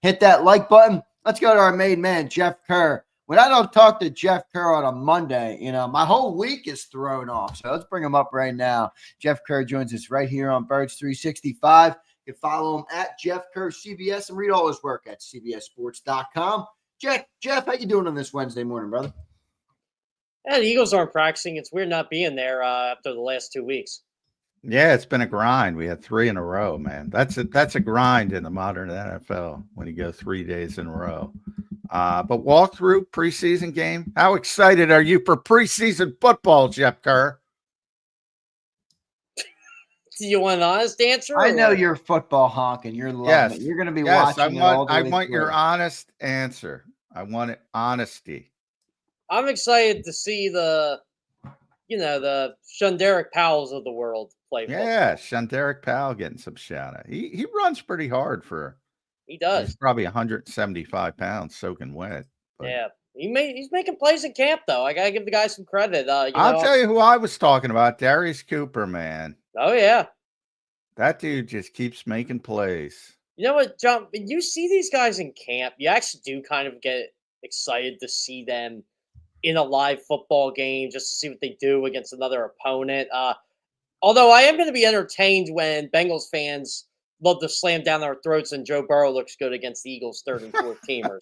hit that like button. Let's go to our main man, Jeff Kerr. When I don't talk to Jeff Kerr on a Monday, my whole week is thrown off. So let's bring him up right now. Jeff Kerr joins us right here on Birds 365. You can follow him at Jeff Kerr CBS and read all his work at cbssports.com. Jeff, how you doing on this Wednesday morning, brother? Yeah, the Eagles aren't practicing. It's weird not being there after the last 2 weeks. Yeah, it's been a grind. We had 3 in a row, man. That's a grind in the modern NFL when you go 3 days in a row. But walk through preseason game. How excited are you for preseason football, Jeff Kerr? Do you want an honest answer? I know you're football honking. You're loving it. You're going to be watching it all the way I want through. your honest answer. I want it honesty. I'm excited to see the Shunderic Powells of the world play football. Yeah, Shunderic Powell getting some shout out. He runs pretty hard for. He does. He's probably 175 pounds soaking wet. But. Yeah. He's making plays in camp, though. I got to give the guy some credit. I'll tell you who I was talking about, Darius Cooper, man. Oh, yeah. That dude just keeps making plays. You know what, John? When you see these guys in camp, you actually do kind of get excited to see them in a live football game just to see what they do against another opponent. Although I am going to be entertained when Bengals fans love to slam down our throats and Joe Burrow looks good against the Eagles' third and fourth teamers.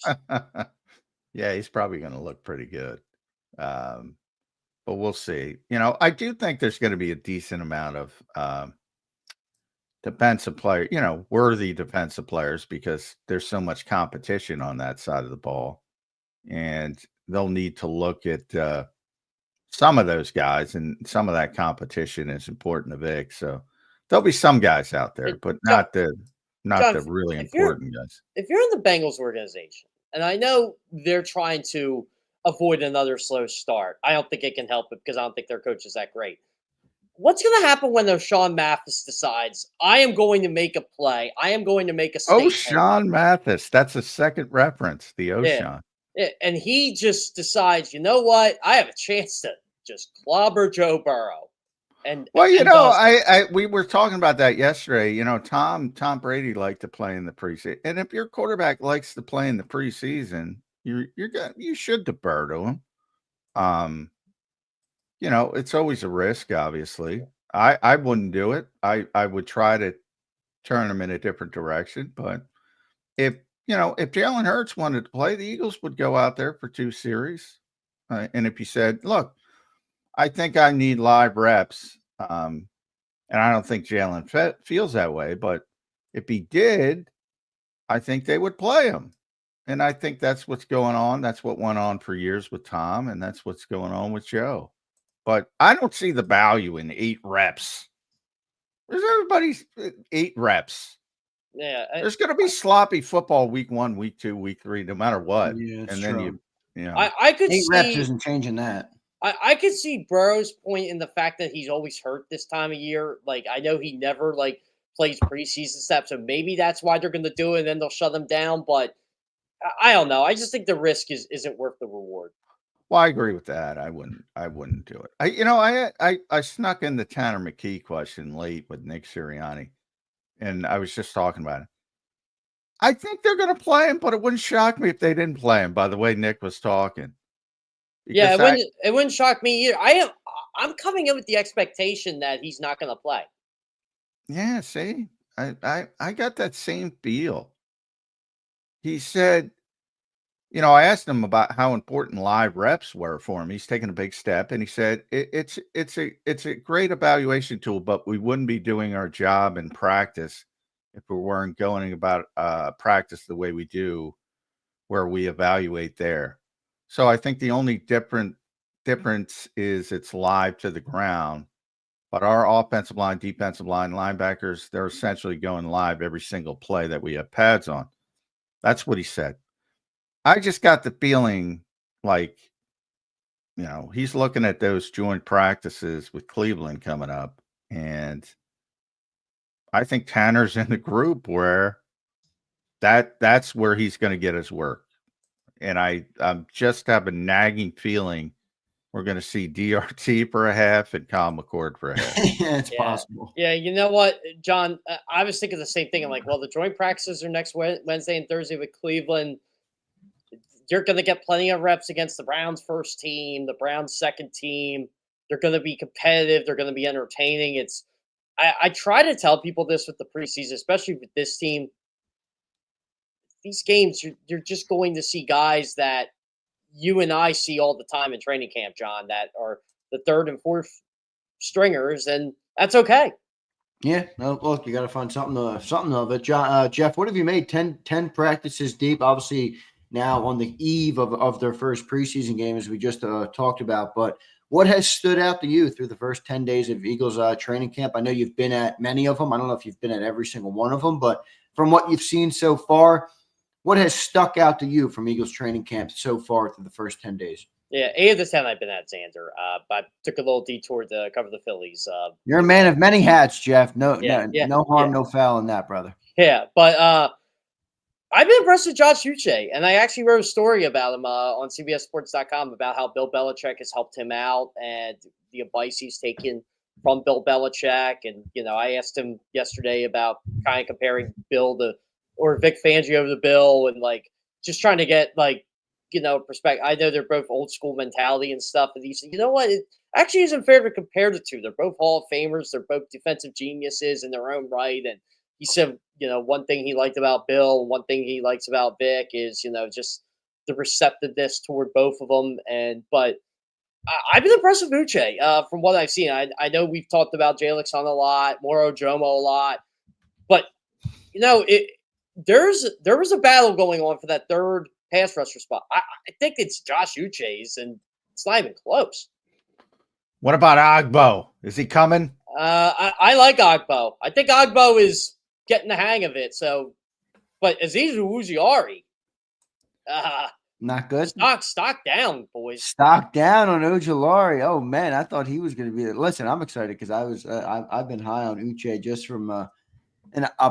Yeah, he's probably going to look pretty good. But we'll see. I do think there's going to be a decent amount of defensive player, worthy defensive players because there's so much competition on that side of the ball. And they'll need to look at some of those guys, and some of that competition is important to Vic. So there'll be some guys out there, but not the really important guys. If you're in the Bengals organization, and I know they're trying to avoid another slow start, I don't think it can help it because I don't think their coach is that great. What's going to happen when O'Shawn Mathis decides, I am going to make a play, I am going to make a statement? O'Shawn Mathis, that's a second reference, the O'Shawn. Yeah, and he just decides, you know what? I have a chance to just clobber Joe Burrow. We were talking about that yesterday. Tom Brady liked to play in the preseason, and if your quarterback likes to play in the preseason, you should defer to him. It's always a risk. Obviously, I wouldn't do it. I would try to turn him in a different direction, but if Jalen Hurts wanted to play, the Eagles would go out there for 2 series. And if you said, look, I think I need live reps, and I don't think Jalen feels that way, but if he did, I think they would play him. And I think that's what's going on. That's what went on for years with Tom, and that's what's going on with Joe. But I don't see the value in 8 reps. There's everybody's 8 reps. Yeah, there's going to be sloppy football week 1, week 2, week 3, no matter what. Yeah, and then I could 8 see reps isn't changing that. I could see Burrow's point in the fact that he's always hurt this time of year. Like, I know he never plays preseason steps, so maybe that's why they're going to do it, and then they'll shut him down. But I don't know. I just think the risk isn't worth the reward. Well, I agree with that. I wouldn't do it. I snuck in the Tanner McKee question late with Nick Sirianni, and I was just talking about it. I think they're going to play him, but it wouldn't shock me if they didn't play him. By the way, Nick was talking. Yeah, it wouldn't shock me either. I'm coming in with the expectation that he's not going to play. Yeah, see, I got that same feel. He said, I asked him about how important live reps were for him. He's taking a big step, and he said it's a great evaluation tool, but we wouldn't be doing our job in practice if we weren't going about practice the way we do, where we evaluate there. So I think the only difference is it's live to the ground. But our offensive line, defensive line, linebackers, they're essentially going live every single play that we have pads on. That's what he said. I just got the feeling like, he's looking at those joint practices with Cleveland coming up. And I think Tanner's in the group where that's where he's going to get his work. And I just have a nagging feeling we're going to see DRT for a half and Kyle McCord for a half. Yeah, it's possible. Yeah, you know what, John? I was thinking the same thing. I'm like, well, the joint practices are next Wednesday and Thursday with Cleveland. You're going to get plenty of reps against the Browns' first team, the Browns' second team. They're going to be competitive. They're going to be entertaining. I try to tell people this with the preseason, especially with this team. These games, you're just going to see guys that you and I see all the time in training camp, John, that are the third and fourth stringers, and that's okay. Yeah, no, look, you got to find something of it. Jeff, what have you made? 10 practices deep, obviously now on the eve of their first preseason game, as we just talked about. But what has stood out to you through the first 10 days of Eagles training camp? I know you've been at many of them. I don't know if you've been at every single one of them, but from what you've seen so far, what has stuck out to you from Eagles training camp so far through the first 10 days? Yeah, 8 of the 10 I've been at, Zander. But I took a little detour to cover the Phillies. You're a man of many hats, Jeff. No harm, no foul in that, brother. Yeah, but I've been impressed with Josh Uche, and I actually wrote a story about him on CBSSports.com about how Bill Belichick has helped him out and the advice he's taken from Bill Belichick. And, I asked him yesterday about kind of comparing Bill or Vic Fangio to Bill and, just trying to get, perspective. I know they're both old school mentality and stuff. And he said, you know what? It actually isn't fair to compare the two. They're both Hall of Famers. They're both defensive geniuses in their own right. And he said, one thing he liked about Bill, one thing he likes about Vic is, just the receptiveness toward both of them. But I've been impressed with Uche from what I've seen. I know we've talked about Jalen a lot, Moro Jomo a lot, but there was a battle going on for that third pass rusher spot. I think it's Josh Uche's, and it's not even close. What about Agbo? Is he coming? I like Agbo. I think Agbo is getting the hang of it. So, but Aziz Uziari, not good. Stock down, boys. Stock down on Ojulari. Oh man, I thought he was going to be. Listen, I'm excited because I've been high on Uche just from a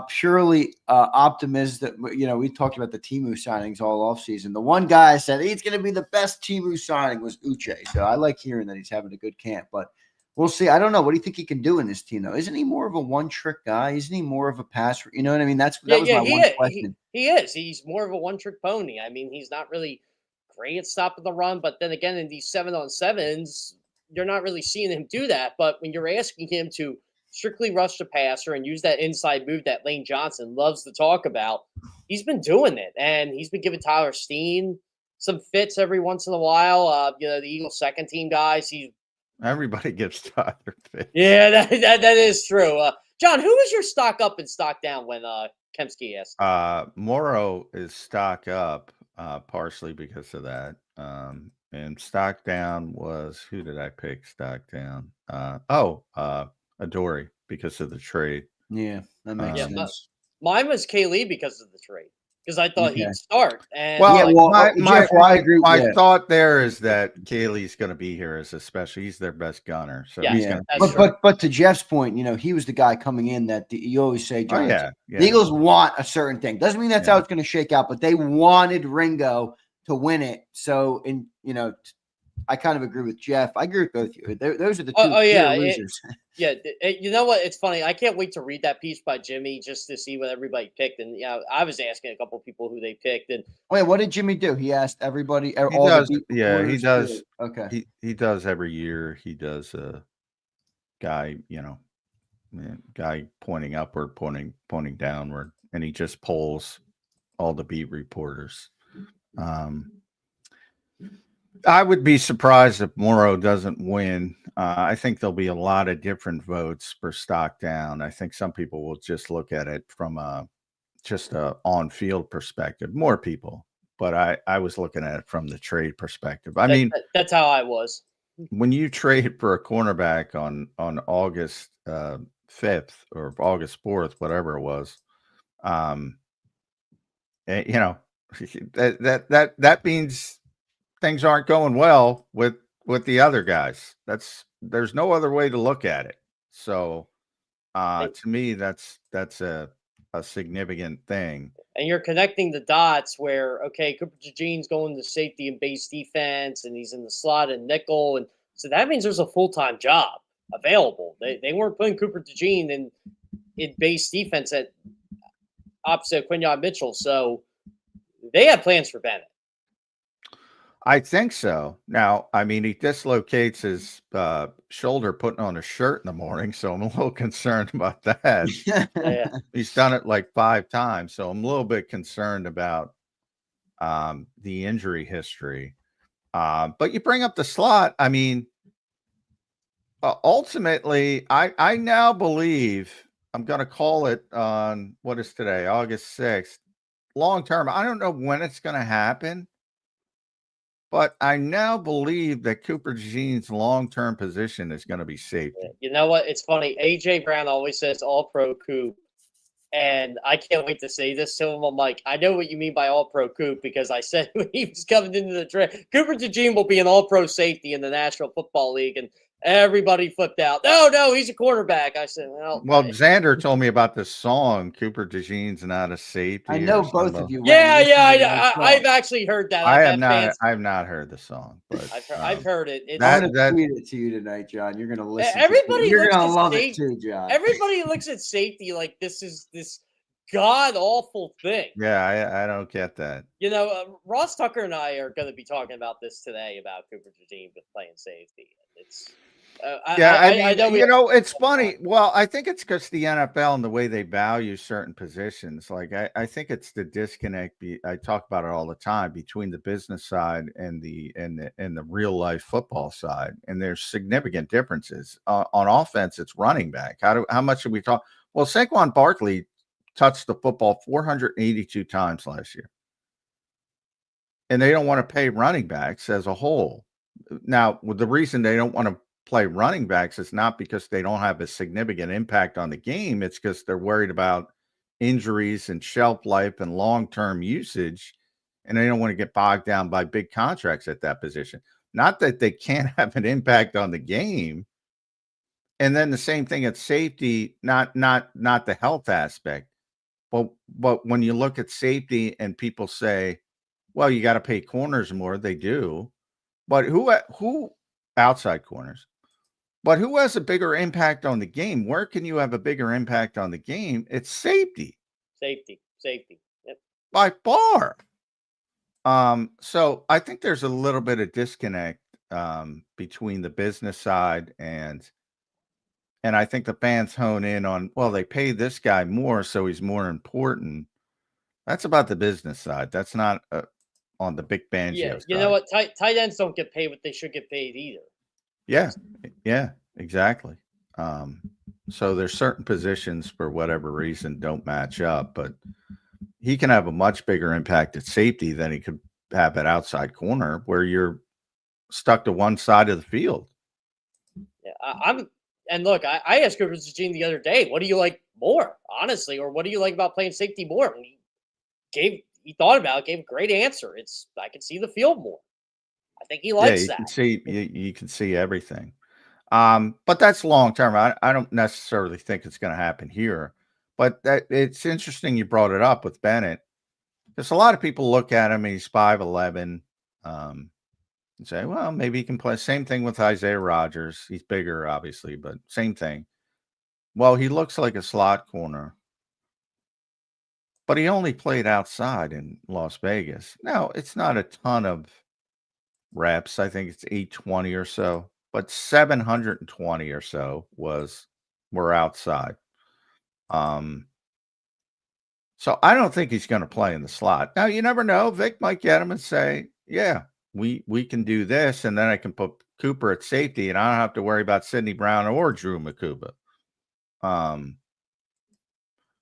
purely optimistic. We talked about the Temu signings all offseason. The one guy I said he's going to be the best Temu signing was Uche. So I like hearing that he's having a good camp, but we'll see. I don't know. What do you think he can do in this team, though? Isn't he more of a one-trick guy? Isn't he more of a passer? You know what I mean? That was my one question. He is. He's more of a one-trick pony. I mean, he's not really great at stopping the run, but then again, in these 7-on-7s, you're not really seeing him do that. But when you're asking him to strictly rush the passer and use that inside move that Lane Johnson loves to talk about, he's been doing it. And he's been giving Tyler Steen some fits every once in a while. The Eagles second team guys, everybody gives Tyler fits. Yeah, that is true. John, who was your stock up and stock down when Kemsky asked? Moro is stock up partially because of that. And stock down was, who did I pick stock down? Adoree because of the trade. Yeah, that makes sense. Mine was Kaylee because of the trade. Because I thought he'd start. And my thought there is that Kaylee's going to be here as a special. He's their best gunner. So but to Jeff's point, he was the guy coming in that you always say, John, the Eagles want a certain thing. Doesn't mean that's how it's going to shake out, but they wanted Ringo to win it. So, I kind of agree with Jeff. I agree with both of you. Those are the two losers. You know what? It's funny. I can't wait to read that piece by Jimmy just to see what everybody picked. And I was asking a couple of people who they picked. And wait, what did Jimmy do? He asked everybody. He does. Okay. He does every year. He does a guy, guy pointing upward, pointing downward, and he just polls all the beat reporters. I would be surprised if Moro doesn't win. I think there'll be a lot of different votes for stock down. I think some people will just look at it from just a on-field perspective. More people, but I was looking at it from the trade perspective. I mean, that's how I was. When you trade for a cornerback on August 5th or August 4th, whatever it was, that means things aren't going well with the other guys. There's no other way to look at it. So to me, that's a significant thing. And you're connecting the dots where, okay, Cooper DeJean's going to safety and base defense, and he's in the slot and nickel, and So that means there's a full-time job available. They weren't putting Cooper DeJean in base defense at opposite Quinyon Mitchell. So they had plans for Bennett. I think so. Now, I mean, he dislocates his shoulder putting on a shirt in the morning, so I'm a little concerned about that. Yeah. He's done it like 5 times, so I'm a little bit concerned about the injury history. But you bring up the slot. I mean, ultimately, I now believe I'm going to call it on what is today, August 6th. Long term, I don't know when it's going to happen. But I now believe that Cooper DeJean's long-term position is going to be safety. You know what? It's funny. AJ Brown always says all-pro Coop. And I can't wait to say this to him. I'm like, I know what you mean by all-pro Coop because I said when he was coming into the draft, Cooper DeJean will be an all-pro safety in the National Football League. And everybody flipped out. No, he's a cornerback. I said, well, Zander told me about this song, Cooper DeJean's not a safety. I know both of you. I've actually heard that. I have not heard the song, but I've heard it. I'm gonna tweet it to you tonight, John. You're gonna listen. Everybody, you're gonna love it too, John. Everybody looks at safety like this is this god awful thing. Yeah, I don't get that. You know, Ross Tucker and I are going to be talking about this today about Cooper DeJean playing safety. It's I know it's funny. Well, I think it's because the NFL and the way they value certain positions. Like I think it's the disconnect. I talk about it all the time between the business side and the real life football side, and there's significant differences. On offense, it's running back. How much should we talk? Well, Saquon Barkley touched the football 482 times last year, and they don't want to pay running backs as a whole. Now, the reason they don't want to play running backs is not because they don't have a significant impact on the game. It's because they're worried about injuries and shelf life and long-term usage, and they don't want to get bogged down by big contracts at that position. Not that they can't have an impact on the game. And then the same thing at safety, not the health aspect, but when you look at safety and people say, well, you got to pay corners more, they do. But who outside corners? But who has a bigger impact on the game? Where can you have a bigger impact on the game? It's safety. Safety. Yep. By far. So I think there's a little bit of disconnect between the business side and I think the fans hone in on, well, they pay this guy more, so he's more important. That's about the business side. That's not on the big Fangio side. You know what? Tight ends don't get paid what they should get paid either. Yeah, exactly. So there's certain positions for whatever reason don't match up, but he can have a much bigger impact at safety than he could have at outside corner where you're stuck to one side of the field. Yeah, and look, I asked Cooper DeJean the other day, what do you like more, honestly, or what do you like about playing safety more? And he thought about it, gave a great answer. I can see the field more. I think he likes that. You can see everything. But that's long term. I don't necessarily think it's going to happen here. But it's interesting you brought it up with Bennett. Because a lot of people look at him and he's 5'11", and say, well, maybe he can play. Same thing with Isaiah Rodgers. He's bigger, obviously, but same thing. Well, he looks like a slot corner. But he only played outside in Las Vegas. Now, it's not a ton of reps. I think it's 820 or so. But 720 or so were outside. So I don't think he's going to play in the slot. Now, you never know. Vic might get him and say, yeah, we can do this, and then I can put Cooper at safety, and I don't have to worry about Sidney Brown or Drew McCuba.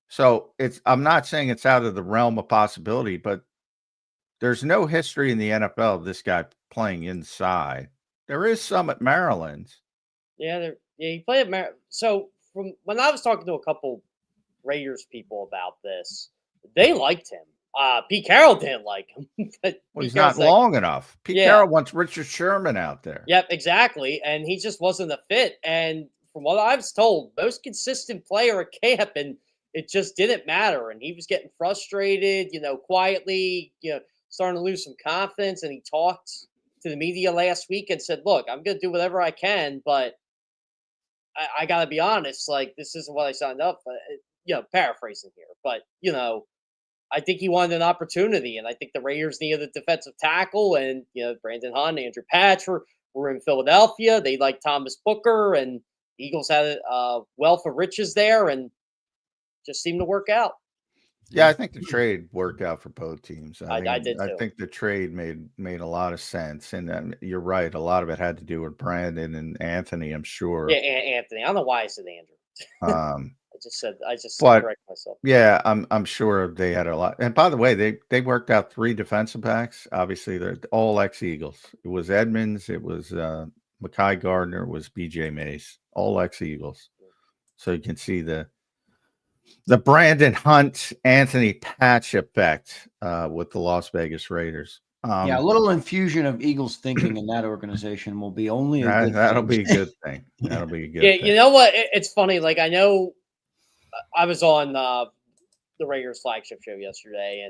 So I'm not saying it's out of the realm of possibility, but there's no history in the NFL of this guy playing inside. There is some at Maryland. Yeah, he played at Maryland. So from when I was talking to a couple Raiders people about this, they liked him. Pete Carroll didn't like him. But he's not long enough. Pete Carroll wants Richard Sherman out there. Yep, exactly. And he just wasn't a fit. And from what I was told, most consistent player at camp, and it just didn't matter. And he was getting frustrated, quietly, starting to lose some confidence. And he talked to the media last week and said, "Look, I'm going to do whatever I can, but I got to be honest. Like, this isn't what I signed up for." Paraphrasing here, but I think he wanted an opportunity, and I think the Raiders needed a defensive tackle, and Brandon Hunt, Andrew Patch were in Philadelphia. They liked Thomas Booker, and the Eagles had a wealth of riches there, and just seemed to work out. Yeah, I think the trade worked out for both teams. I did I too. think the trade made a lot of sense, and you're right. A lot of it had to do with Brandon and Anthony, I'm sure. Yeah, Anthony. I don't know why I said Andrew. I just but correct myself. yeah, I'm sure they had a lot. And by the way, they worked out 3 defensive backs. Obviously, they're all ex-Eagles. It was Edmonds, it was Mekhi Gardner, it was BJ Mace, all ex-Eagles. So you can see the Brandon Hunt, Anthony Patch effect with the Las Vegas Raiders. Yeah, a little infusion of Eagles thinking in that organization will be only a good that'll thing. be a good thing. That'll be a good Yeah, thing. you know what? It's funny. Like, I know I was on the Raiders flagship show yesterday,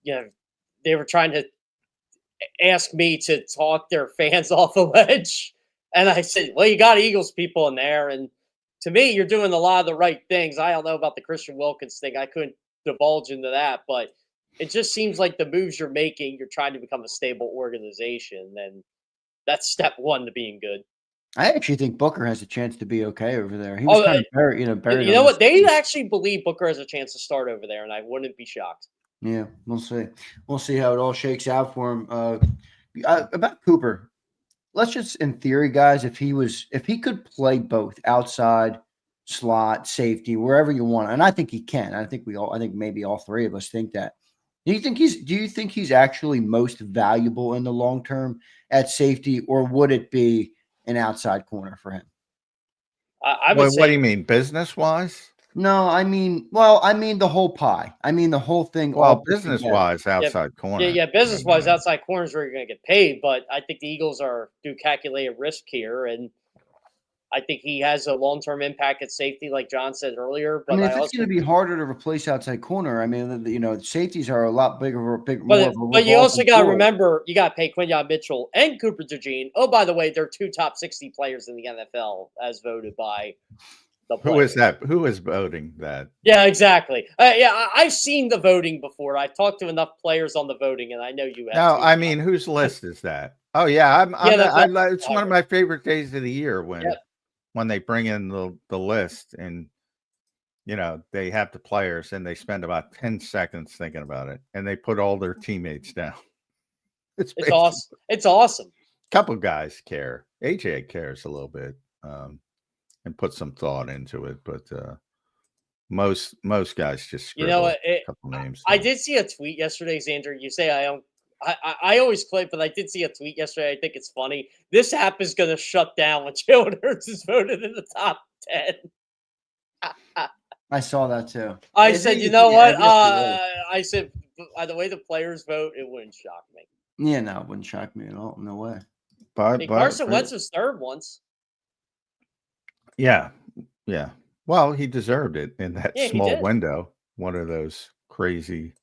and they were trying to ask me to talk their fans off the ledge, and I said, "Well, you got Eagles people in there, and to me, you're doing a lot of the right things. I don't know about the Christian Wilkins thing. I couldn't divulge into that, but it just seems like the moves you're making, you're trying to become a stable organization, and that's step one to being good." I actually think Booker has a chance to be okay over there. He was kind of buried. You know what? They actually believe Booker has a chance to start over there, and I wouldn't be shocked. Yeah, we'll see. We'll see how it all shakes out for him. About Cooper, let's just, in theory, guys, if he could play both outside, slot, safety, wherever you want, and I think he can. I think maybe all 3 of us think that. Do you think he's actually most valuable in the long term at safety, or would it be an outside corner for him? I would say, what do you mean, business-wise? No, I mean the whole pie. I mean the whole thing. Well, business-wise, outside corner. Yeah, business-wise, outside corners where you're going to get paid. But I think the Eagles do calculated risk here, and I think he has a long-term impact at safety, like John said earlier. But if it's going to be harder to replace outside corner, I mean, safeties are a lot bigger. But you also got to remember, you got to pay Quinyon Mitchell and Cooper DeJean. Oh, by the way, they're 2 top 60 players in the NFL as voted by the players. Who is that? Who is voting that? Yeah, exactly. I've seen the voting before. I've talked to enough players on the voting, and I know you have. No, I mean, whose list is that? Oh, yeah, it's one of my favorite days of the year when they bring in the list, and they have the players and they spend about 10 seconds thinking about it, and they put all their teammates down. It's awesome. It's awesome. A couple guys care. AJ cares a little bit, and put some thought into it, but most guys just scribble a couple names. I did see a tweet yesterday, Zander. You say I always clip, but I did see a tweet yesterday. I think it's funny. This app is going to shut down when Jalen Hurts is voted in the top 10. I saw that too. I said, you know what? I said, by the way the players vote, it wouldn't shock me. Yeah, no, it wouldn't shock me at all. No way. Carson Wentz was 3rd once. Yeah. Well, he deserved it in that small window. One of those crazy.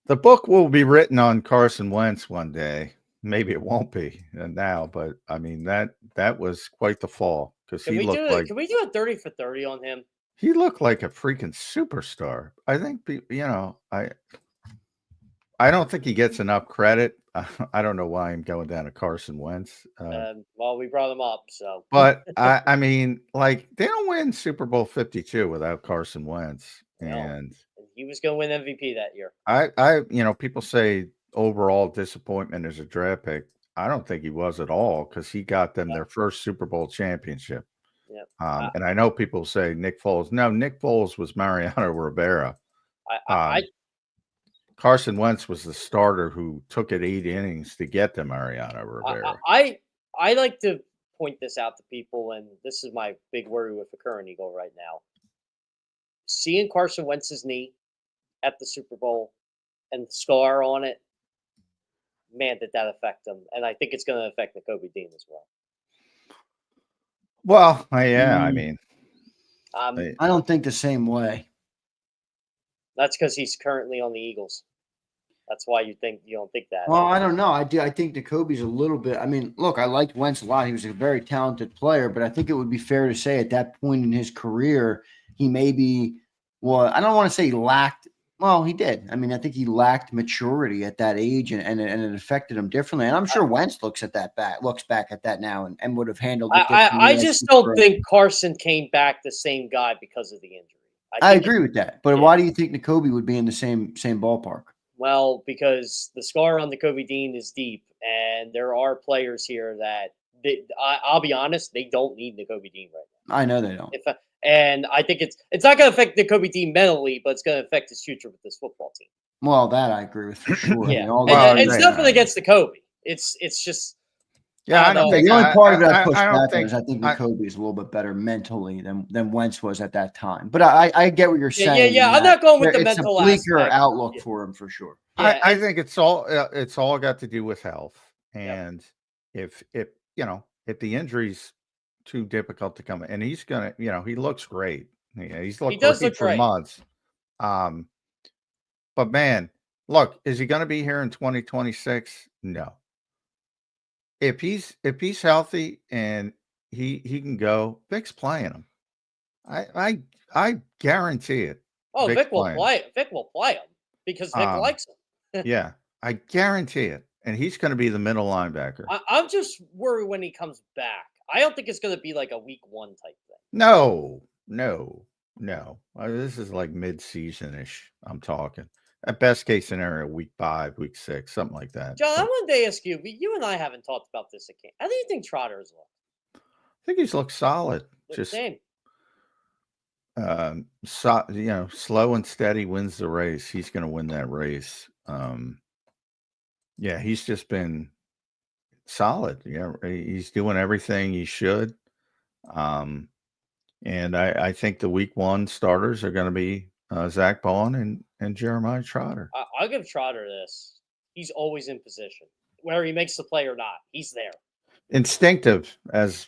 The book will be written on Carson Wentz one day. Maybe it won't be now, but I mean that was quite the fall, because he looked like. Can we do a 30 for 30 on him? He looked like a freaking superstar. I think I don't think he gets enough credit. I don't know why I'm going down to Carson Wentz. Well, we brought him up, so. But I mean, like, they don't win Super Bowl 52 without Carson Wentz, and he was going to win MVP that year. People say overall disappointment as a draft pick. I don't think he was at all, because he got them their first Super Bowl championship. Yeah. And I know people say Nick Foles. No, Nick Foles was Mariano Rivera. Carson Wentz was the starter who took it 8 innings to get to Mariano Rivera. I like to point this out to people, and this is my big worry with the current Eagle right now. Seeing Carson Wentz's knee at the Super Bowl and the scar on it, man, did that affect him. And I think it's going to affect Nacobe Dean as well. Well, yeah, I mean. I don't think the same way. That's because he's currently on the Eagles. That's why you don't think that. Well, I don't know. I do. I think Nacobe's a little bit. I mean, look, I liked Wentz a lot. He was a very talented player, but I think it would be fair to say at that point in his career, he maybe. Well, I don't want to say he lacked. Well, he did. I mean, I think he lacked maturity at that age, and it affected him differently. And I'm sure Wentz looks back at that now, and would have handled it differently. I just don't think Carson came back the same guy because of the injury. I agree with that, but why do you think Nacobe would be in the same ballpark? Well, because the scar on Nacobe Dean is deep, and there are players here that I'll be honest, they don't need Nacobe Dean right now. I know they don't. And I think it's not going to affect Nacobe Dean mentally, but it's going to affect his future with this football team. Well, that I agree with for sure. Yeah, I mean, it's nothing against Nacobe. It's just. Yeah, I don't think the only part of that push back think, is I think Nacobe is a little bit better mentally than Wentz was at that time. But I get what you're saying. Yeah. I'm not going with the it's mental a bleaker aspect. outlook for him for sure. Yeah, I think it's all got to do with health, and if the injury's too difficult to come, and he's gonna, he looks great. He's looked great for months. But man, look, is he going to be here in 2026? No. If he's healthy and he can go, Vic's playing him. I guarantee it. Oh, Vic will play. Vic will play him because Vic likes him. Yeah, I guarantee it. And he's going to be the middle linebacker. I'm just worried when he comes back. I don't think it's going to be like a week 1 type thing. No. This is like mid-season-ish. I'm talking. At best case scenario, week 5, week 6, something like that. John, I wanted to ask you. You and I haven't talked about this again. How do you think Trotter's looked? I think he's looked solid. Just same. Slow and steady wins the race. He's going to win that race. Yeah, he's just been solid. Yeah, he's doing everything he should. And I think the week 1 starters are going to be Zach Bond and Jeremiah Trotter. I'll give Trotter this. He's always in position. Whether he makes the play or not, he's there. Instinctive, as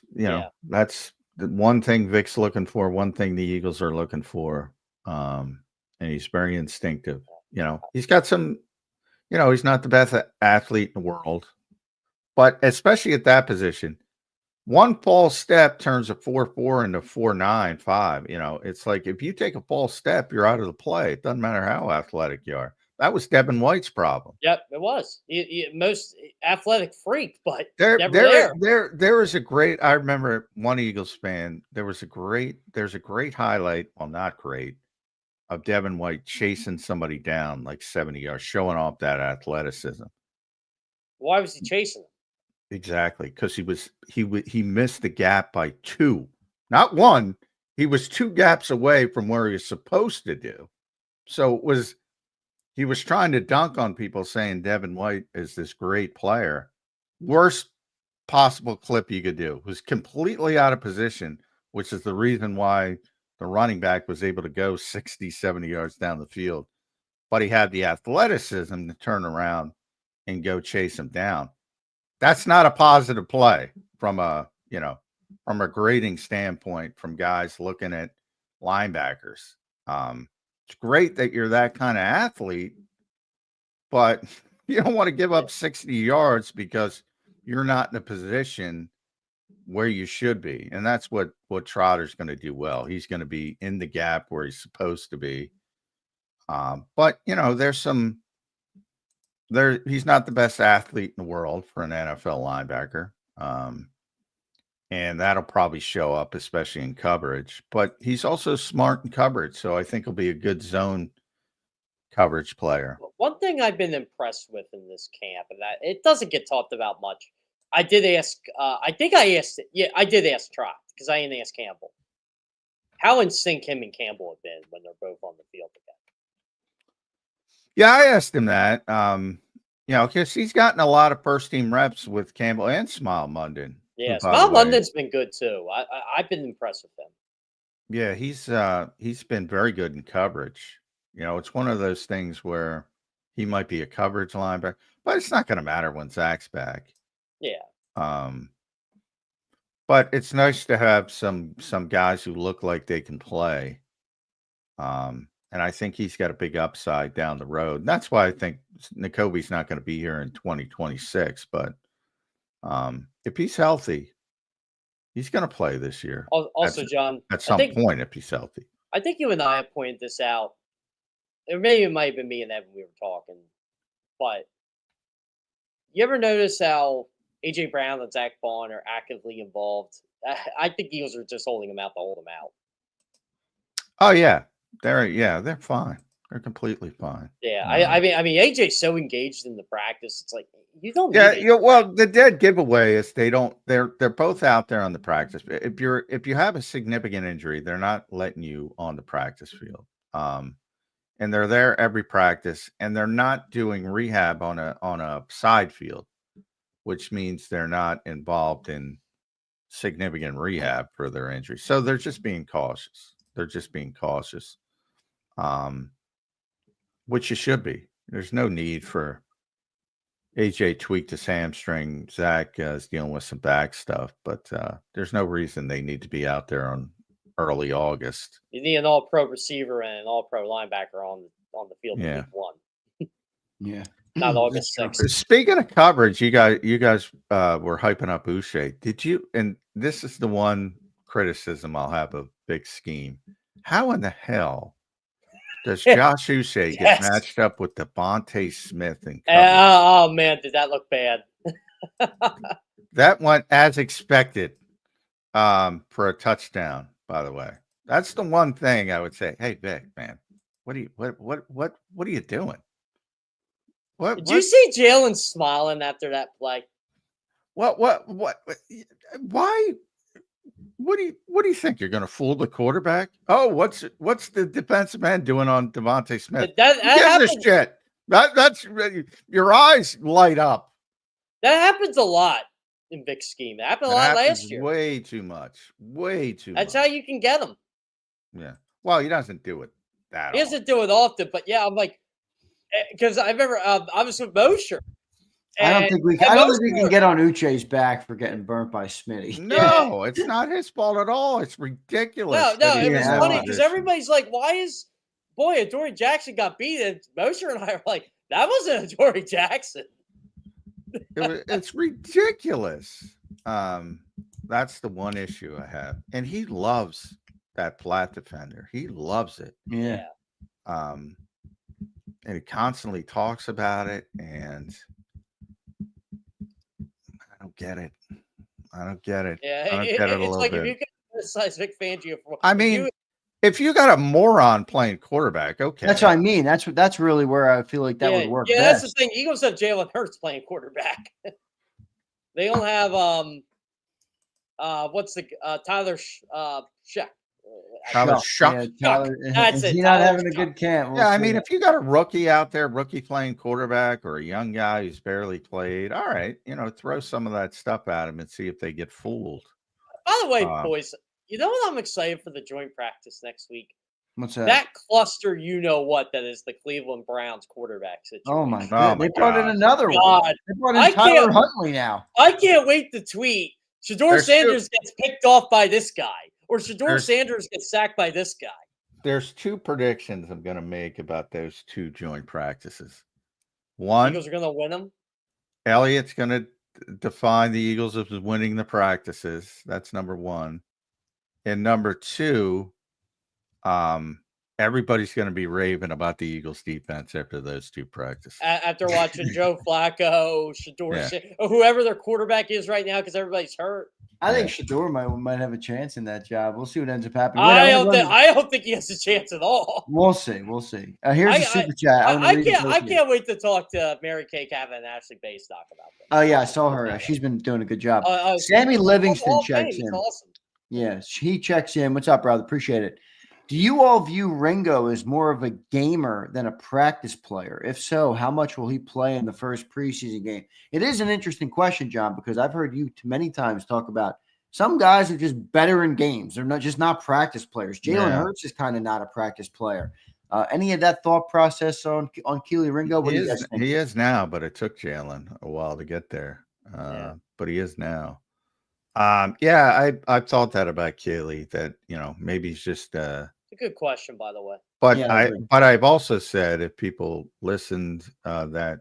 that's the one thing Vic's looking for, one thing the Eagles are looking for. And he's very instinctive. He's got some, he's not the best athlete in the world, but especially at that position, one false step turns a 4.4 into 4.95. It's like if you take a false step, you're out of the play. It doesn't matter how athletic you are. That was Devin White's problem. Yep, it was. Most athletic freak, but there was a great. I remember one Eagles fan. There's a great highlight. Well, not great, of Devin White chasing somebody down like 70 yards, showing off that athleticism. Why was he chasing him? Exactly, because he missed the gap by 2, not 1. He was 2 gaps away from where he was supposed to do. So he was trying to dunk on people, saying Devin White is this great player. Worst possible clip you could do. Was completely out of position, which is the reason why the running back was able to go 60, 70 yards down the field. But he had the athleticism to turn around and go chase him down. That's not a positive play from a grading standpoint from guys looking at linebackers. It's great that you're that kind of athlete, but you don't want to give up 60 yards because you're not in a position where you should be. And that's what Trotter's going to do well. He's going to be in the gap where he's supposed to be. But he's not the best athlete in the world for an NFL linebacker. And that'll probably show up, especially in coverage. But he's also smart in coverage, so I think he'll be a good zone coverage player. One thing I've been impressed with in this camp, and that it doesn't get talked about much. I did ask. I did ask Trot because I didn't ask Campbell. How in sync him and Campbell have been when they're both on the field together. Yeah, I asked him that. Because he's gotten a lot of first team reps with Campbell and Smile London. Yeah, Smile London's been good too. I've been impressed with him. Yeah, he's been very good in coverage. It's one of those things where he might be a coverage linebacker, but it's not going to matter when Zach's back. Yeah. But it's nice to have some guys who look like they can play. And I think he's got a big upside down the road. And that's why I think Nacobe's not going to be here in 2026. But if he's healthy, he's going to play this year. Also, John, at some point, if he's healthy. I think you and I have pointed this out. Or maybe it might have been me and Evan we were talking. But you ever notice how A.J. Brown and Zach Bond are actively involved? I think Eagles are just holding him out to hold him out. Oh, yeah. They're fine. They're completely fine. Yeah, I mean, AJ's so engaged in the practice. It's like you don't. Well, the dead giveaway is they don't. They're both out there on the practice. If you have a significant injury, they're not letting you on the practice field. And they're there every practice, and they're not doing rehab on a side field, which means they're not involved in significant rehab for their injury. So they're just being cautious. Which you should be. There's no need for AJ tweaked his hamstring. Zach is dealing with some back stuff, but there's no reason they need to be out there on early August. You need an all-pro receiver and an all-pro linebacker on the field in week 1. Yeah. Not August 6th. Speaking of coverage, you guys were hyping up Uche. Did you? And this is the one criticism I'll have of Big Scheme. How in the hell does Josh Uche get matched up with Devontae Smith and oh man, did that look bad? That went as expected for a touchdown, by the way. That's the one thing I would say. Hey, Vic, man, what are you doing? Did you see Jalen smiling after that play? What? Why? What do you think? You're going to fool the quarterback? Oh, what's the defensive end doing on Devontae Smith? Shit. That's your eyes light up. That happens a lot in Vic's scheme. It happened a lot last year. Way too much. That's how you can get him. Yeah. Well, he doesn't do it that often. He doesn't do it often, but yeah, I'm like, because I remember I was with Mosher. I don't think we can get on Uche's back for getting burnt by Smitty. No, it's not his fault at all. It's ridiculous. No, it was funny because everybody's like, why is Adoree Jackson got beat? And Mosher and I are like, that wasn't Adoree Jackson. It's ridiculous. That's the one issue I have. And he loves that flat defender. He loves it. Yeah. And he constantly talks about it, and I don't get it. Yeah, I don't get it a little like bit. if you can criticize Vic Fangio for, if you got a moron playing quarterback, okay. That's what I mean. That's really where I feel like that would work. Yeah, best. that's the thing. Eagles have Jalen Hurts playing quarterback. They don't have what's the Tyler Sheck. Tyler Shuck. Yeah, That's is it. he not Tyler having a good camp? I mean, if you got a rookie out there, rookie playing quarterback, or a young guy who's barely played, all right, throw some of that stuff at him and see if they get fooled. By the way, boys, you know what I'm excited for the joint practice next week? What's that? That cluster, that is the Cleveland Browns quarterback situation. Oh my God! They brought in another one. They brought in Tyler Huntley now. I can't wait to tweet. Shedeur Sanders gets picked off by this guy, or Shedeur Sanders gets sacked by this guy. There's two predictions I'm going to make about those two joint practices. One, Eagles are going to win them. Elliott's going to define the Eagles as winning the practices. That's number one. And number two, everybody's going to be raving about the Eagles defense after those two practices. After watching Joe Flacco, Shedeur, or whoever their quarterback is right now, because everybody's hurt. I think Shedeur might have a chance in that job. We'll see what ends up happening. I don't think he has a chance at all. We'll see. Here's a super chat. I can't wait to talk to Mary Kay Cavan and Ashley Baystock about that. Oh yeah, I saw her. She's been doing a good job. Sammy Livingston checks in. Awesome. Yeah, he checks in. What's up, brother? Appreciate it. Do you all view Ringo as more of a gamer than a practice player? If so, how much will he play in the first preseason game? It is an interesting question, John, because I've heard you many times talk about some guys are just better in games. They're not practice players. Jalen Hurts is kind of not a practice player. Any of that thought process on Keely Ringo? What do you guys think? He is now, but it took Jalen a while to get there. But he is now. I've thought that about Keely, that maybe he's just a good question, by the way. But Yeah, I agree. I've also said, if people listened, that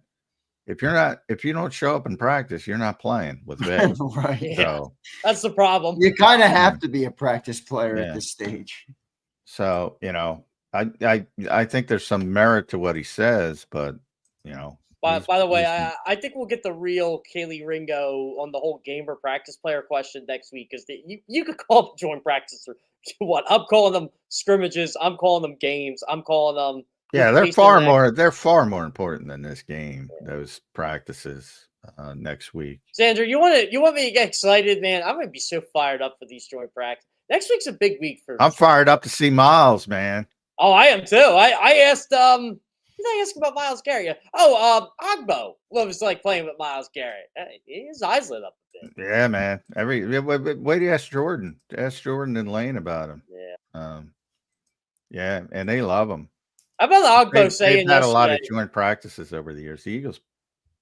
if you don't show up in practice, you're not playing with Vic. Right. Yeah, So that's the problem. You kind of have to be a practice player at Yeah. this stage. So, I think there's some merit to what he says, but By the way, he's- I think we'll get the real Kaylee Ringo on the whole gamer practice player question next week, because you could call them joint practice or what. I'm calling them scrimmages. I'm calling them games. I'm calling them. yeah, they're far more important than this game. Yeah. Those practices next week. Zander, you want me to get excited, man? I'm gonna be so fired up for these joint practice. Next week's a big week for. I'm fired up to see Miles, man. Oh, I am too. I asked did I ask about Myles Garrett? Oh, Ogbo. What was like playing with Myles Garrett? His eyes lit up a bit. Yeah, man. Wait to ask Jordan. Ask Jordan and Lane about him. Yeah. Yeah, and they love him. How about Ogbo They've saying had a lot of yesterday- joint practices over the years. The Eagles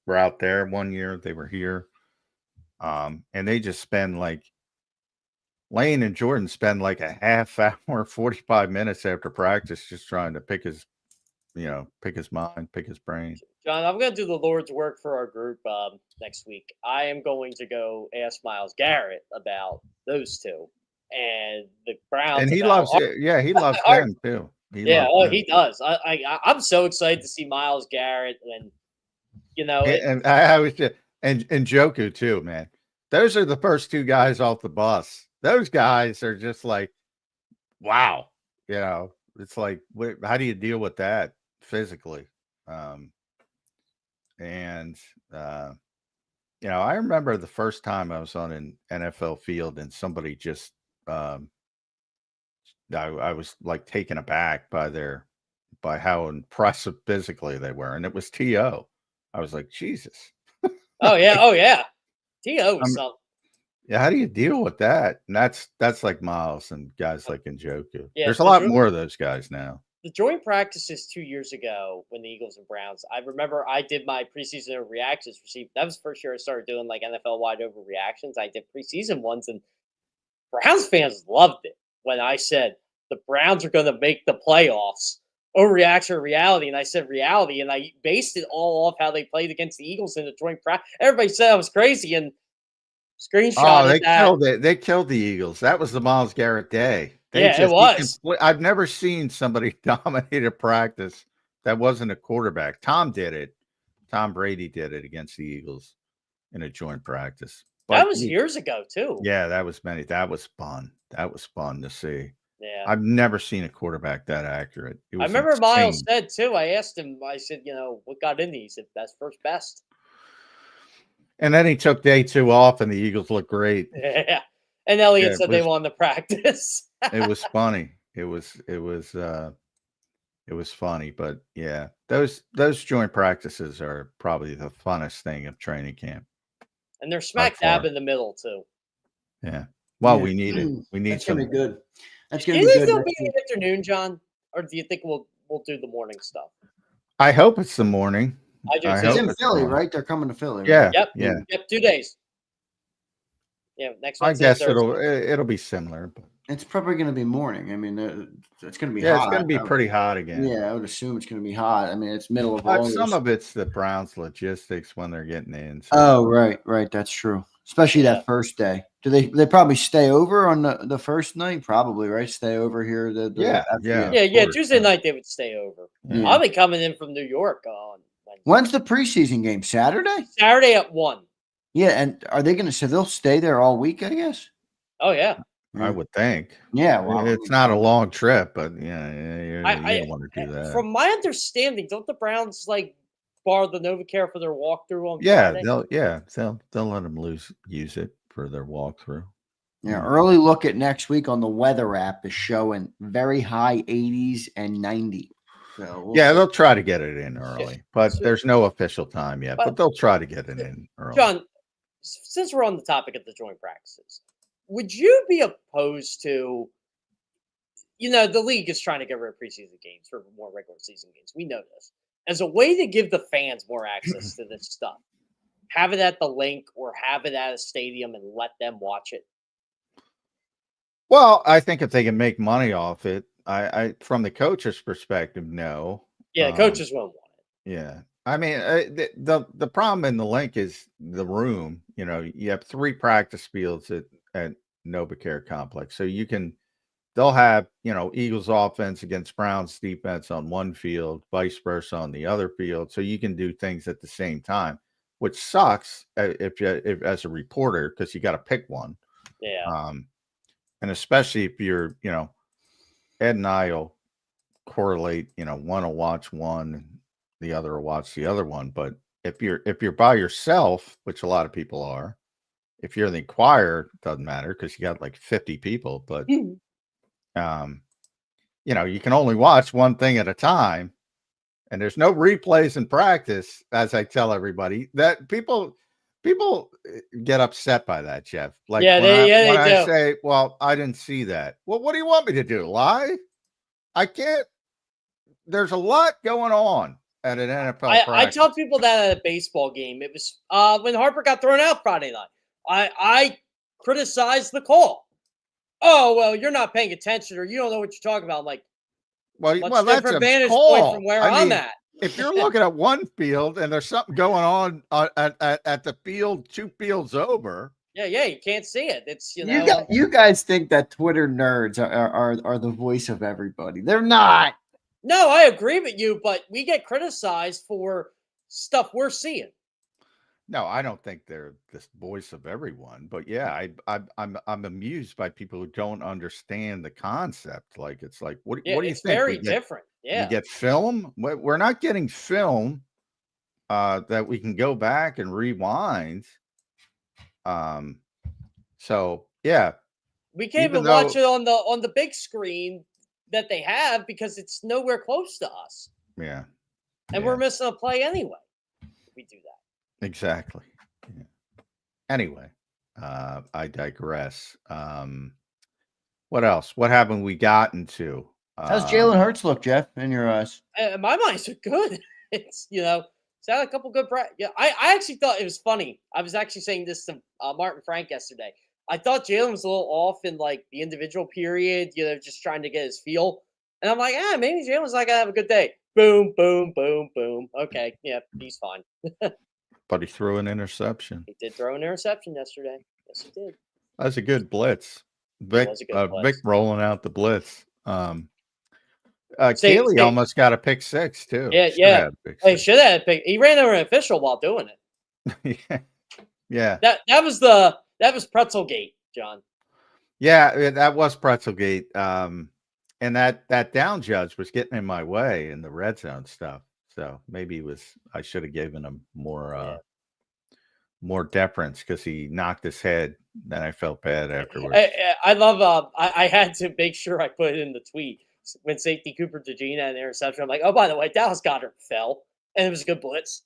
were out there one year. They were here. And they just spend like Lane and Jordan spend like a half hour, 45 minutes after practice just trying to pick his mind, pick his brain. John, I'm going to do the Lord's work for our group next week. I am going to go ask Myles Garrett about those two and the Browns. And he about loves it. Yeah, he loves them too. He does. I'm so excited to see Myles Garrett, and and I was just and Joku too, man. Those are the first two guys off the bus. Those guys are just like, wow. It's like, how do you deal with that physically? I remember the first time I was on an NFL field and somebody just, I was like taken aback by how impressive physically they were. And it was T.O. I was like, Jesus. Oh yeah. T.O. was something. Yeah, how do you deal with that? And that's like Miles and guys like Njoku. Yeah, there's a lot more of those guys now. The joint practices 2 years ago when the Eagles and Browns, I remember I did my preseason reactions. That was the first year I started doing like NFL wide over reactions. I did preseason ones, and Browns fans loved it when I said the Browns are going to make the playoffs. Overreaction or reality? And I said reality, and I based it all off how they played against the Eagles in the joint practice. Everybody said I was crazy, and screenshot they killed the Eagles. That was the Myles Garrett day. It was. I've never seen somebody dominate a practice that wasn't a quarterback. Tom did it. Tom Brady did it against the Eagles in a joint practice. But that was years ago too. Yeah, that was fun. That was fun to see. Yeah, I've never seen a quarterback that accurate. I remember Miles said too. I asked him. I said, what got in these? He said that's first best. And then he took day 2 off, and the Eagles looked great. Yeah, and Elliott said they won the practice. It was funny. It was funny, but yeah, those joint practices are probably the funnest thing of training camp. And they're smack dab in the middle too. Yeah. Well, we need it. We need That's some. gonna be good. That's Do gonna you be think good. they'll be in the afternoon, John, or do you think we'll do the morning stuff? I hope it's the morning. I do. It's in Philly, right? They're coming to Philly. Right? Yeah. Yep. Yeah. Yep. 2 days. Yeah. Next Wednesday. I guess it'll be similar. But it's probably going to be morning. I mean, it's going to be hot. hot. It's going to be pretty hot again. Yeah, I would assume it's going to be hot. I mean, it's middle of August. August. Some of it's the Browns' logistics when they're getting in. So. Oh, right. That's true. Especially that first day. Do they probably stay over on the first night? Probably, right? Stay over here. Yeah. Tuesday night they would stay over. Yeah. I'll be coming in from New York on Wednesday. When's the preseason game? Saturday? Saturday at 1. Yeah, and are they going to? So they'll stay there all week, I guess. Oh yeah. I would think. Yeah, well, it's not a long trip, but you don't want to do that. From my understanding, don't the Browns borrow the NovaCare for their walkthrough on Friday? They'll let them use it for their walkthrough. Yeah, early look at next week on the weather app is showing very high 80s and 90. So they'll try to get it in early, but there's no official time yet. But they'll try to get it in early. John, since we're on the topic of the joint practices, would you be opposed to, the league is trying to get rid of preseason games for more regular season games. We know this. As a way to give the fans more access to this stuff, have it at the link or have it at a stadium and let them watch it. Well, I think if they can make money off it, I from the coach's perspective, no. Yeah, coaches won't want it. Yeah. I mean, the problem in the link is the room. You know, you have 3 practice fields at Novacare Complex, so they'll have, you know, Eagles offense against Browns defense on one field, vice versa on the other field, so you can do things at the same time, which sucks if as a reporter, because you got to pick one. Yeah. And especially if you're, you know, Ed and I will correlate, you know, one will watch one and the other will watch the other one. But if you're by yourself, which a lot of people are, if you're in the Inquirer, it doesn't matter because you got like 50 people. But you know, you can only watch one thing at a time, and there's no replays in practice, as I tell everybody. That people get upset by that, Jeff. Like when I say, well, I didn't see that. Well, what do you want me to do? Lie? I can't. There's a lot going on at an NFL practice. I tell people that at a baseball game. It was when Harper got thrown out Friday night. I criticized the call. Oh, well, you're not paying attention or you don't know what you're talking about. I'm like, well, that's a vantage call. point from where I'm at. If you're looking at one field and there's something going on at the field 2 fields over. Yeah, you can't see it. It's, you know. You guys think that Twitter nerds are the voice of everybody. They're not. No, I agree with you, but we get criticized for stuff we're seeing. No, I don't think they're the voice of everyone, but yeah, I'm amused by people who don't understand the concept. Like, it's like, what do you think? It's very different. Yeah, you get film. We're not getting film that we can go back and rewind. So yeah, we can't even watch it on the big screen that they have because it's nowhere close to us. Yeah, and we're missing a play anyway. We do that. Exactly. Yeah. Anyway, I digress. What else? What haven't we gotten to? How's Jalen Hurts look, Jeff, in your eyes? My minds are good. It's, you know, it's had a couple good yeah, I actually thought it was funny. I was actually saying this to Martin Frank yesterday. I thought Jalen was a little off in like the individual period, you know, just trying to get his feel. And I'm like, maybe Jalen's not gonna have a good day. Boom, boom, boom, boom. Okay, yeah, he's fine. But he threw an interception. He did throw an interception yesterday. Yes, he did. That was a good blitz. Vic rolling out the blitz. Keely almost got a pick 6 too. Yeah. He should have pick. He ran over an official while doing it. Yeah. That was Pretzelgate, John. Yeah, that was Pretzelgate. And that down judge was getting in my way in the red zone stuff. So maybe I should have given him more deference because he knocked his head. Then I felt bad afterwards. I love. I had to make sure I put it in the tweet when safety Cooper DeJean had an interception. I'm like, oh, by the way, Dallas Goedert fell, and it was a good blitz.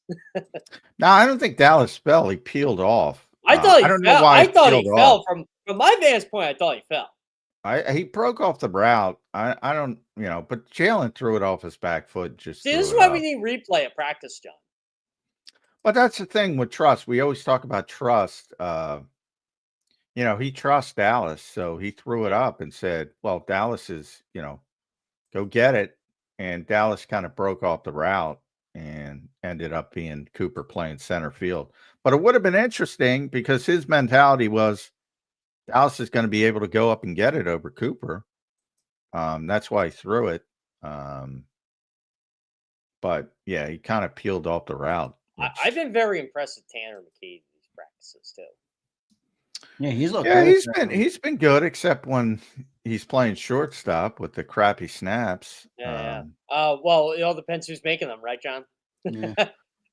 No, I don't think Dallas fell. He peeled off. I thought he fell. Know why I thought he fell from my vantage point. I thought he fell. He broke off the route. I don't, you know, but Jalen threw it off his back foot. Just see, this is why we need replay at practice, John. But that's the thing with trust. We always talk about trust. You know, he trusts Dallas, so he threw it up and said, "Well, Dallas is, you know, go get it." And Dallas kind of broke off the route and ended up being Cooper playing center field. But it would have been interesting because his mentality was Dallas is going to be able to go up and get it over Cooper. That's why he threw it. But yeah, he kind of peeled off the route. I've been very impressed with Tanner McKee in these practices too. Yeah, he's been good, except when he's playing shortstop with the crappy snaps. Yeah. Well, it all depends who's making them, right, John? Yeah.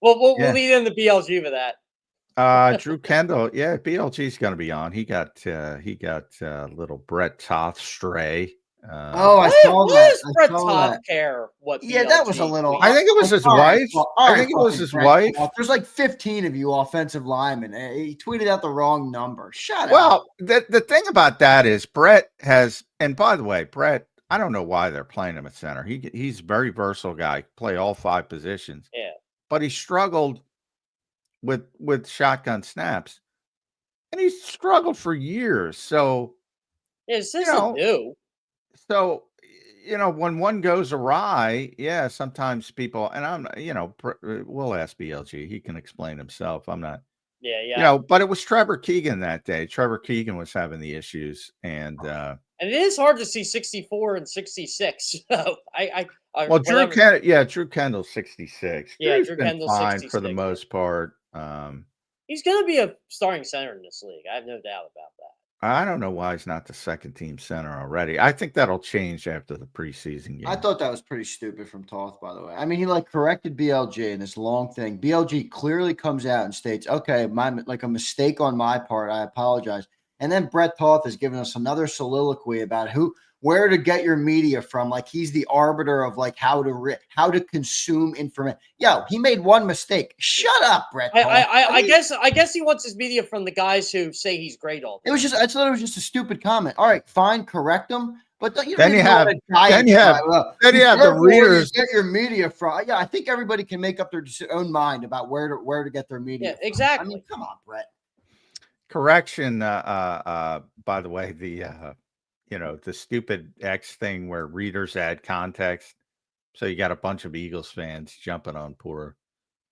We'll lead in the BLG for that. Drew Kendall, yeah, BLG's going to be on. He got little Brett Toth stray. I saw that. What does Brett Toth care? What? Yeah, that was a little. I think it was his wife. I think it was his wife. There's like 15 of you offensive linemen. He tweeted out the wrong number. Shut up. Well, the thing about that is Brett has, and by the way, Brett, I don't know why they're playing him at center. He's a very versatile guy. Play all 5 positions. Yeah, but he struggled with shotgun snaps, and he struggled for years. So this isn't new. So, when one goes awry, yeah, sometimes people, and I'm, we'll ask BLG. He can explain himself. I'm not, Yeah. but it was Trevor Keegan that day. Trevor Keegan was having the issues, and And it is hard to see 64 and 66. So well, Drew whatever. Drew Kendall's 66. Yeah, Drew's Drew been Kendall's fine for 66, the yeah. most part. He's going to be a starting center in this league. I have no doubt about that. I don't know why he's not the second team center already. I think that'll change after the preseason game. I thought that was pretty stupid from Toth, by the way. I mean, he corrected BLG in this long thing. BLG clearly comes out and states, okay, a mistake on my part. I apologize. And then Brett Toth has given us another soliloquy about where to get your media from. Like he's the arbiter of how to consume information. Yo, he made one mistake. Shut up, Brett Toth. I guess he wants his media from the guys who say he's great all the time. I thought it was just a stupid comment. All right, fine, correct him. But then you have the readers get your media from. Yeah, I think everybody can make up their own mind about where to get their media. Yeah, exactly. I mean, come on, Brett. Correction. By the way, the stupid X thing where readers add context. So you got a bunch of Eagles fans jumping on poor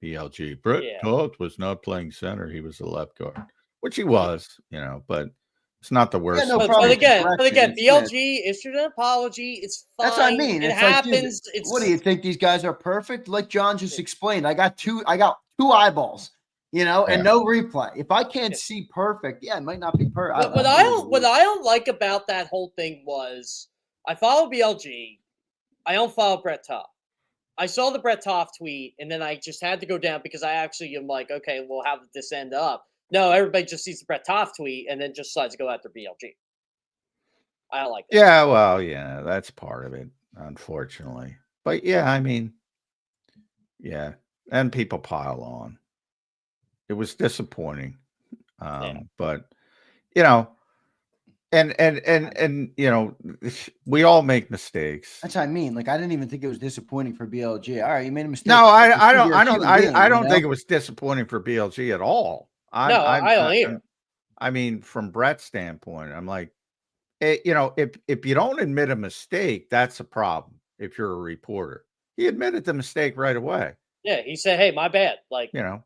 BLG. Brett Toth was not playing center; he was a left guard, which he was. But it's not the worst. Yeah, but again, BLG issued an apology. It's fine. That's what I mean. It happens. What do you think? These guys are perfect? Like John just explained, I got two eyeballs, and no replay. If I can't see perfect, it might not be perfect. What I don't like about that whole thing was I follow BLG. I don't follow Brett Toth. I saw the Brett Toth tweet, and then I just had to go down because I actually am like, okay, well, how did this end up? No, everybody just sees the Brett Toth tweet and then just decides to go after BLG. I don't like that. Yeah, well, yeah, that's part of it, unfortunately. But yeah, I mean, yeah, and people pile on. It was disappointing, but and we all make mistakes. That's what I mean. I didn't even think it was disappointing for BLG. All right, you made a mistake. No, I don't think it was disappointing for BLG at all. I don't either. I mean, from Brett's standpoint, I'm like, if you don't admit a mistake, that's a problem. If you're a reporter, he admitted the mistake right away. Yeah, he said, "Hey, my bad."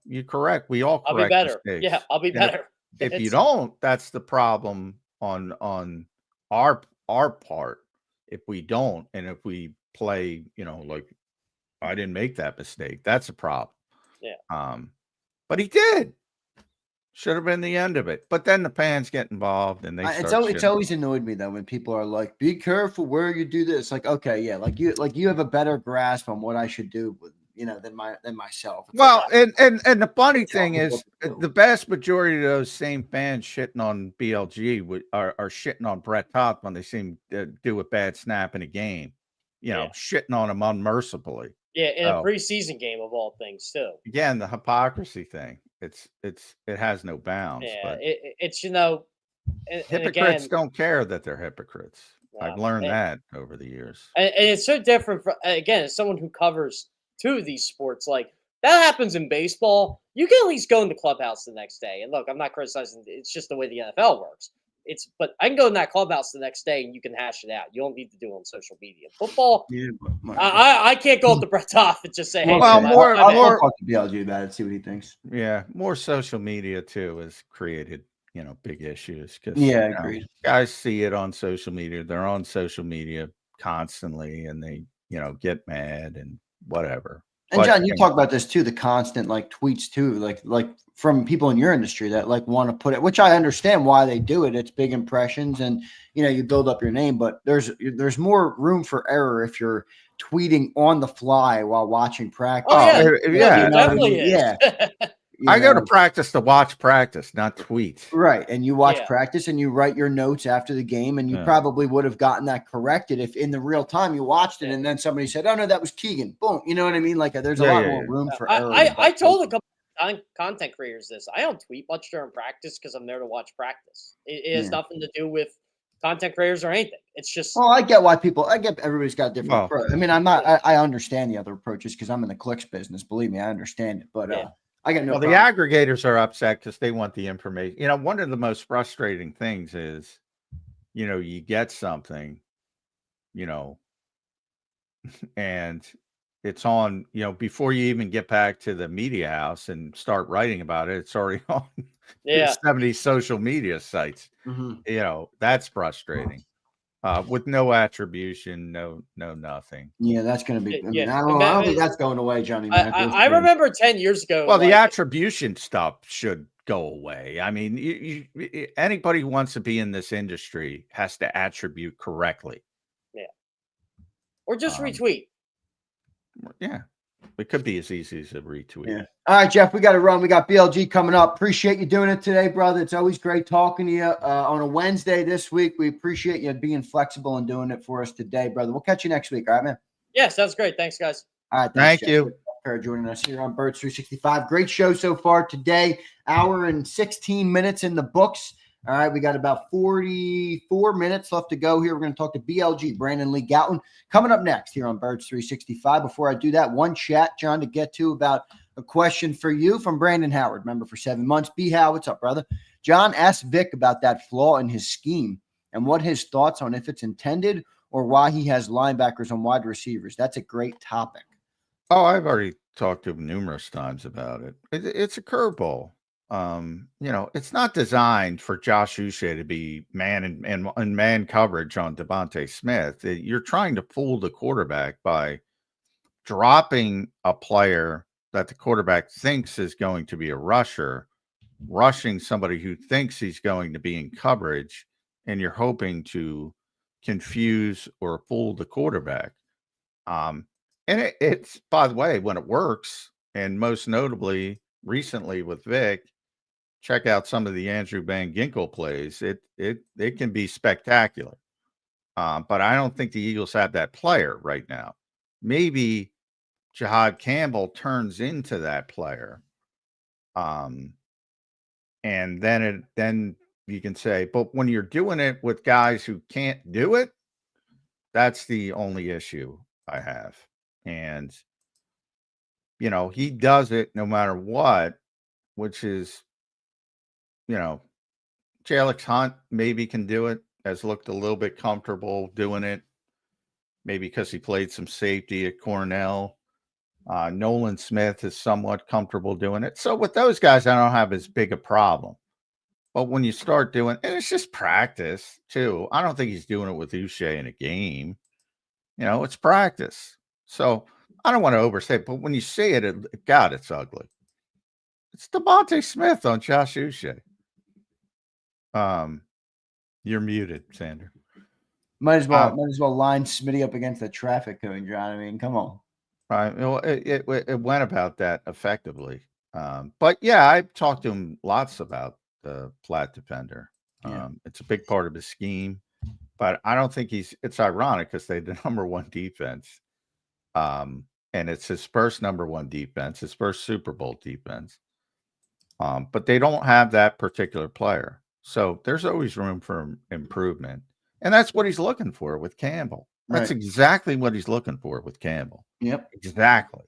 You correct. We all correct. I'll be better. Mistakes. Yeah, I'll be better. If you don't, that's the problem on our part. If we don't, and if we play, I didn't make that mistake, that's a problem. Yeah. But he did. Should have been the end of it. But then the fans get involved and they it's always annoyed me though when people are like, be careful where you do this. Okay, yeah, you have a better grasp on what I should do with than myself. It's well, and the funny thing is the vast majority of those same fans shitting on BLG are shitting on Brett Toth when they see him do a bad snap in a game. Shitting on him unmercifully. Yeah, in a preseason game of all things too. Again, the hypocrisy thing. It has no bounds. Yeah, but it's hypocrites don't care that they're hypocrites. I've learned that over the years. And it's so different as someone who covers two of these sports. Like that happens in baseball. You can at least go in the clubhouse the next day. And look, I'm not criticizing. It's just the way the NFL works. But I can go in that clubhouse the next day and you can hash it out. You don't need to do it on social media. Football, I can't go up to Brett Toth and just say, "Hey, I'll talk to BLG about it, see what he thinks." Yeah, more social media too has created big issues because agreed. Guys see it on social media. They're on social media constantly, and they get mad and whatever. And John, you talk about this too, the constant tweets too, like from people in your industry that want to put it, which I understand why they do it. It's big impressions and you build up your name, but there's more room for error if you're tweeting on the fly while watching practice. Definitely is. Yeah. I go to practice to watch practice, not tweet. Right. And you watch practice and you write your notes after the game, and you probably would have gotten that corrected if in the real time you watched it and then somebody said, "Oh no, that was Keegan." Boom. You know what I mean? There's a lot more room for error. I told a couple of content creators this. I don't tweet much during practice because I'm there to watch practice. It has nothing to do with content creators or anything. It's just I get everybody's got different approach. I mean, I understand the other approaches because I'm in the clicks business. Believe me, I understand it. But I got no problem. The aggregators are upset because they want the information. One of the most frustrating things is, you get something, and it's on, before you even get back to the media house and start writing about it, it's already on Yeah. 70 social media sites. That's frustrating. With no attribution, no nothing. Yeah, that's going to be. I mean, Yeah. I don't think that's going away, Johnny. Man. I remember 10 years ago. Well, the attribution stuff should go away. I mean, anybody who wants to be in this industry has to attribute correctly. Yeah. Or just retweet. Yeah. It could be as easy as a retweet. Yeah. All right, Jeff, we got to run. We got BLG coming up. Appreciate you doing it today, brother. It's always great talking to you on a Wednesday this week. We appreciate you being flexible and doing it for us today, brother. We'll catch you next week. All right, man? Yeah, sounds great. Thanks, guys. All right. Thank you. For joining us here on Birds 365. Great show so far today. Hour and 16 minutes in the books. All right, we got about 44 minutes left to go here. We're going to talk to BLG, Brandon Lee Gowton, coming up next here on Birds 365. Before I do that, one chat, John, to get to about a question for you from Brandon Howard, member for 7 months. B. How, what's up, brother? John asked Vic about that flaw in his scheme and what his thoughts on if it's intended or why he has linebackers on wide receivers. That's a great topic. Oh, I've already talked to him numerous times about it. It's a curveball. It's not designed for Josh Uche to be man and man coverage on Devontae Smith. You're trying to fool the quarterback by dropping a player that the quarterback thinks is going to be a rusher, rushing somebody who thinks he's going to be in coverage, and you're hoping to confuse or fool the quarterback. And it's, by the way, when it works, and most notably recently with Vic, check out some of the Andrew Van Ginkel plays. It can be spectacular. But I don't think the Eagles have that player right now. Maybe Jahad Campbell turns into that player. And then you can say, but when you're doing it with guys who can't do it, that's the only issue I have. And, he does it no matter what, which is, Jalix Hunt maybe can do it, has looked a little bit comfortable doing it, maybe because he played some safety at Cornell. Nolan Smith is somewhat comfortable doing it. So with those guys, I don't have as big a problem. But when you start doing, and it's just practice too. I don't think he's doing it with Uche in a game. It's practice. So I don't want to overstate it, but when you say it, God, it's ugly. It's Devontae Smith on Josh Uche. You're muted, Zander. Might as well line Smitty up against the traffic cone, John. I mean, come on. Right. Well, it went about that effectively. But yeah, I've talked to him lots about the flat defender. It's a big part of his scheme, but I don't think it's ironic because they're the number one defense. And it's his first number one defense, his first Super Bowl defense. But they don't have that particular player. So there's always room for improvement. And that's what he's looking for with Campbell. That's exactly what he's looking for with Campbell. Yep. Exactly.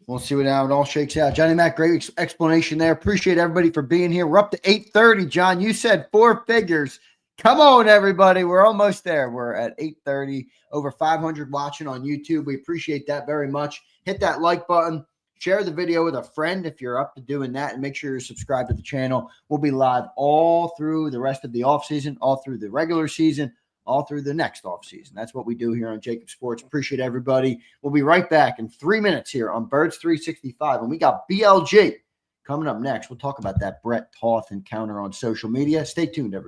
We'll see how it all shakes out. Johnny Mac, great explanation there. Appreciate everybody for being here. We're up to 8:30, John. You said 4 figures. Come on, everybody. We're almost there. We're at 8:30. Over 500 watching on YouTube. We appreciate that very much. Hit that like button. Share the video with a friend if you're up to doing that, and make sure you're subscribed to the channel. We'll be live all through the rest of the offseason, all through the regular season, all through the next offseason. That's what we do here on JAKIB Sports. Appreciate everybody. We'll be right back in 3 minutes here on Birds 365. And we got BLG coming up next. We'll talk about that Brett Toth encounter on social media. Stay tuned, everybody.